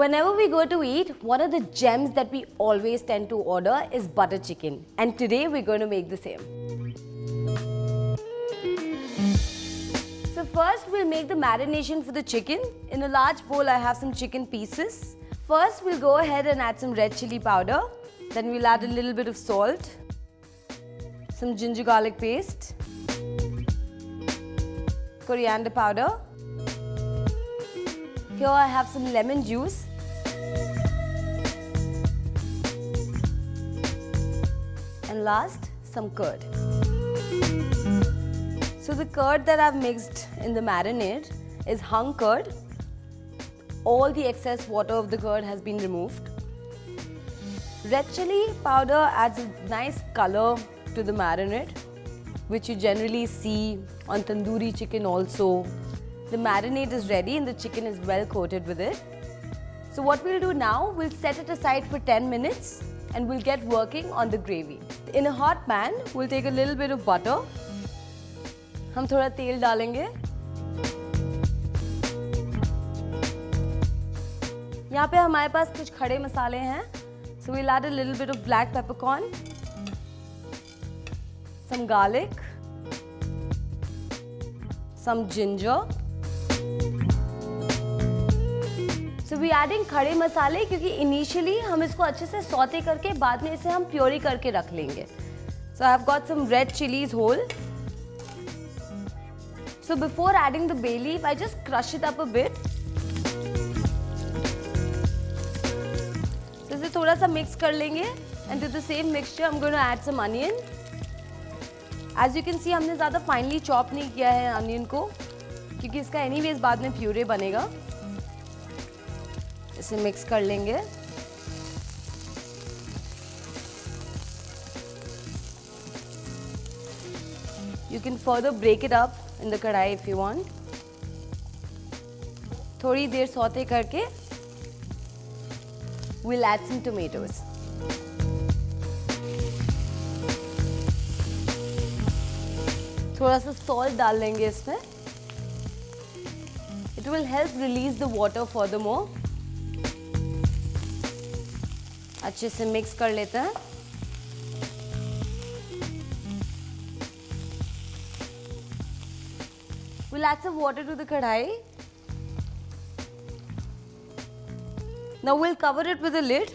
Whenever we go to eat, one of the gems that we always tend to order is butter chicken. And today we're going to make the same. So first we'll make the marination for the chicken. In a large bowl I have some chicken pieces. First we'll go ahead and add some red chili powder. Then we'll add a little bit of salt, some ginger garlic paste, coriander powder. Here I have some lemon juice. And last, some curd. So the curd that I've mixed in the marinade is hung curd. All the excess water of the curd has been removed. Red chili powder adds a nice color to the marinade, which you generally see on tandoori chicken also. The marinade is ready and the chicken is well coated with it. So what we'll do now, we'll set it aside for 10 minutes and we'll get working on the gravy. In a hot pan, we'll take a little bit of butter. हम थोड़ा तेल डालेंगे. यहाँ पे हमारे पास कुछ खड़े मसाले हैं. So we'll add a little bit of black peppercorn, some garlic, some ginger. So we're adding खड़े मसाले क्योंकि initially हम इसको अच्छे से सौते करके बाद में इसे हम प्योरी करके रख लेंगे. So I've got some red chilies whole. So before adding the bay leaf, I just crush it up a bit. So इसे थोड़ा सा mix कर लेंगे and to the same mixture I'm going to add some onion. As you can see हमने ज़्यादा finely chop नहीं किया है onion को क्योंकि इसका anyways बाद में प्यूरे बनेगा. इसे मिक्स कर लेंगे. You can further break it up in the कढ़ाई if you want. थोड़ी देर सौते करके we'll add some tomatoes. थोड़ा सा salt डाल लेंगे इसमें. It will help release the water furthermore. अच्छे से मिक्स कर लेते हैं. We'll add some water to the kadhai. Now we'll cover it with a lid.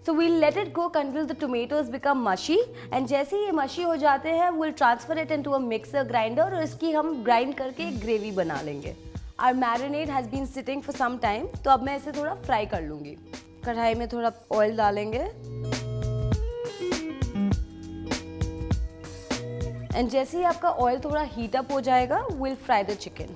So we'll let it cook until the tomatoes become mushy. And जैसे ये mushy हो जाते हैं, we'll transfer it into a mixer grinder और इसकी हम grind करके एक gravy बना लेंगे. Our marinade has been sitting for some time, तो अब मैं इसे थोड़ा fry कर लूँगी. कढ़ाई में थोड़ा ऑयल डालेंगे एंड जैसे ही आपका ऑयल थोड़ा हीट अप हो जाएगा we'll fry the chicken.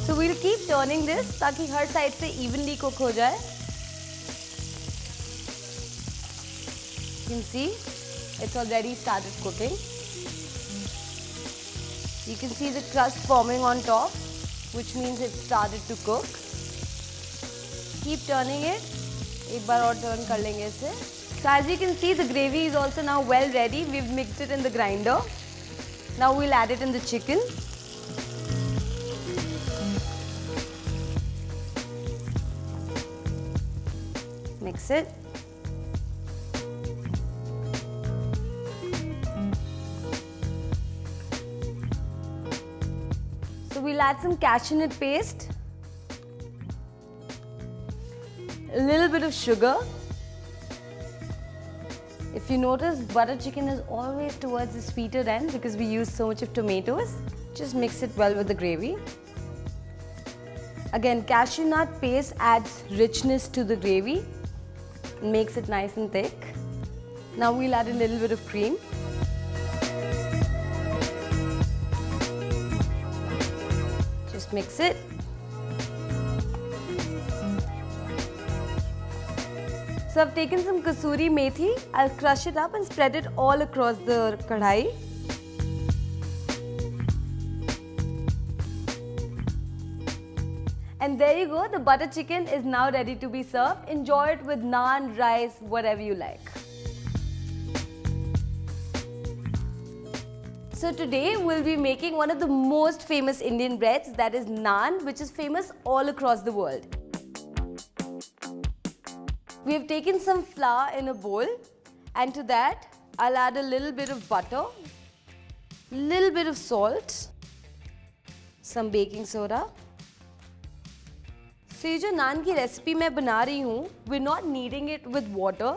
So we'll keep turning this ताकि हर साइड से evenly cook हो जाए. You can see it's already started cooking. You can see the crust forming on top, which means it started to cook. Keep turning it. एक बार और turn कर लेंगे इसे. So as you can see, the gravy is also now well ready. We've mixed it in the grinder. Now we'll add it in the chicken. Mix it. We'll add some cashew nut paste, a little bit of sugar. If you notice, butter chicken is always towards the sweeter end because we use so much of tomatoes. Just mix it well with the gravy. Again, cashew nut paste adds richness to the gravy, makes it nice and thick. Now we'll add a little bit of cream. Mix it. So I've taken some kasuri methi. I'll crush it up and spread it all across the kadhai. And there you go, the butter chicken is now ready to be served. Enjoy it with naan, rice, whatever you like. So today we'll be making one of the most famous Indian breads, that is naan, which is famous all across the world. We have taken some flour in a bowl, and to that I'll add a little bit of butter, little bit of salt, some baking soda. So ये जो नान की recipe मैं बना रही हूँ, we're not kneading it with water.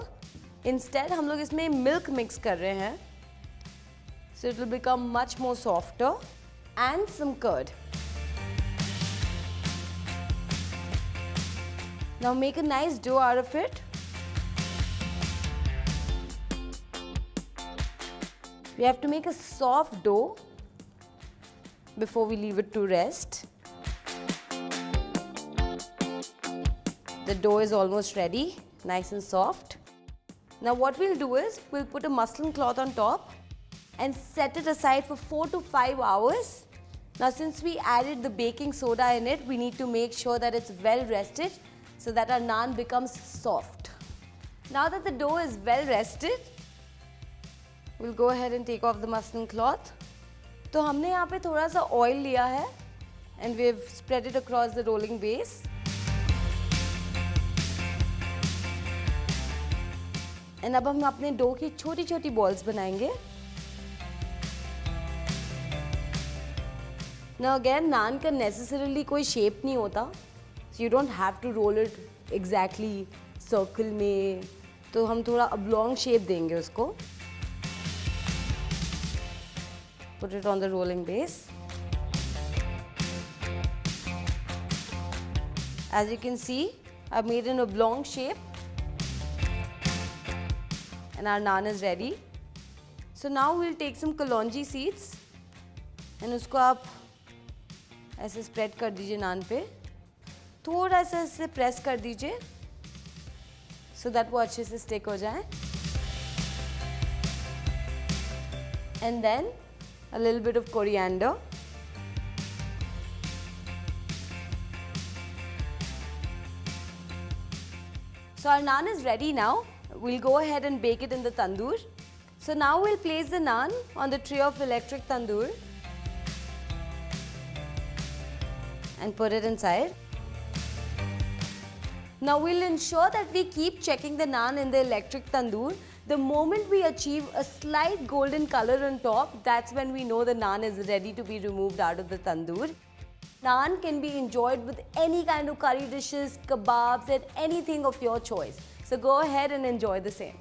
Instead हम लोग इसमें milk mix कर रहे हैं. So it will become much more softer, and some curd. Now make a nice dough out of it. We have to make a soft dough before we leave it to rest. The dough is almost ready, nice and soft. Now what we'll do is, we'll put a muslin cloth on top and set it aside for 4 to 5 hours. Now since we added the baking soda in it, we need to make sure that it's well rested so that our naan becomes soft. Now that the dough is well rested, we'll go ahead and take off the muslin cloth. तो हमने यहाँ पे थोड़ा सा oil लिया है and we've spread it across the rolling base. And अब हम अपने डो की छोटी छोटी balls बनाएंगे. Now again, naan का necessarily कोई shape नहीं होता. So you don't have to roll it exactly circle में. तो हम थोड़ा oblong shape देंगे उसको. Put it on the rolling base. As you can see, I've made an oblong shape. And our naan is ready. So now we'll take some kalonji seeds and उसको आप ऐसे spread कर दीजिए नान पे. थोड़ा सा ऐसे press कर दीजिए so that वो अच्छे से stick हो जाए. And then a little bit of coriander. So our naan is ready now. We'll go ahead and bake it in the tandoor. So now we'll place the naan on the tray of electric tandoor and put it inside. Now we'll ensure that we keep checking the naan in the electric tandoor. The moment we achieve a slight golden color on top, that's when we know the naan is ready to be removed out of the tandoor. Naan can be enjoyed with any kind of curry dishes, kebabs, and anything of your choice. So go ahead and enjoy the same.